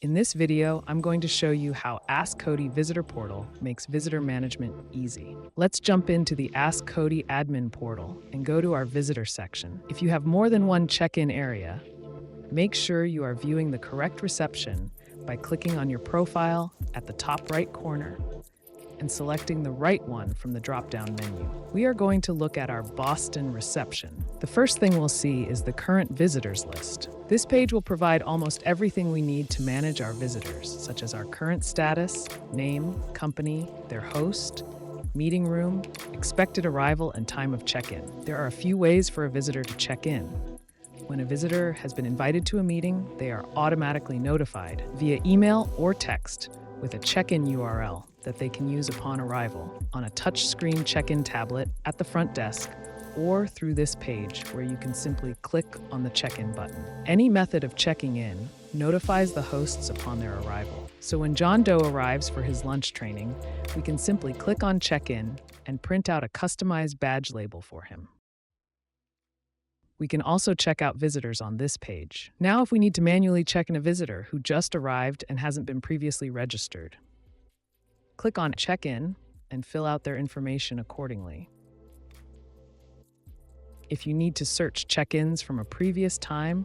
In this video, I'm going to show you how AskCody Visitor Portal makes visitor management easy. Let's jump into the AskCody admin portal and go to our visitor section. If you have more than one check-in area, make sure you are viewing the correct reception by clicking on your profile at the top right corner and selecting the right one from the drop-down menu. We are going to look at our Boston reception. The first thing we'll see is the current visitors list. This page will provide almost everything we need to manage our visitors, such as our current status, name, company, their host, meeting room, expected arrival, and time of check-in. There are a few ways for a visitor to check in. When a visitor has been invited to a meeting, they are automatically notified via email or text with a check-in URL that they can use upon arrival on a touchscreen check-in tablet at the front desk or through this page where you can simply click on the check-in button. Any method of checking in notifies the hosts upon their arrival. So when John Doe arrives for his lunch training, we can simply click on check-in and print out a customized badge label for him. We can also check out visitors on this page. Now, if we need to manually check in a visitor who just arrived and hasn't been previously registered, click on Check-in and fill out their information accordingly. If you need to search check-ins from a previous time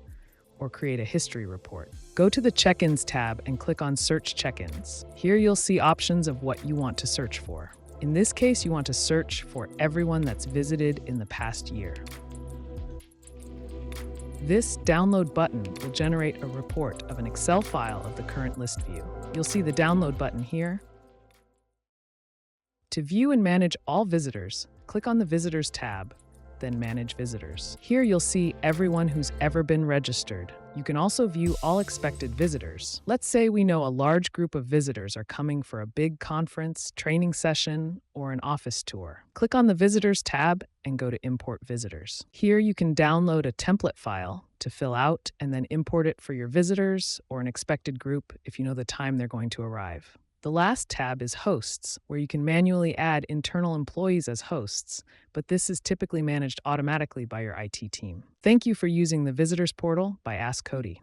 or create a history report, go to the Check-ins tab and click on Search Check-ins. Here you'll see options of what you want to search for. In this case, you want to search for everyone that's visited in the past year. This download button will generate a report of an Excel file of the current list view. You'll see the download button here. To view and manage all visitors, click on the Visitors tab, then Manage Visitors. Here you'll see everyone who's ever been registered. You can also view all expected visitors. Let's say we know a large group of visitors are coming for a big conference, training session, or an office tour. Click on the Visitors tab and go to Import Visitors. Here you can download a template file to fill out and then import it for your visitors or an expected group if you know the time they're going to arrive. The last tab is Hosts, where you can manually add internal employees as hosts, but this is typically managed automatically by your IT team. Thank you for using the Visitors Portal by AskCody.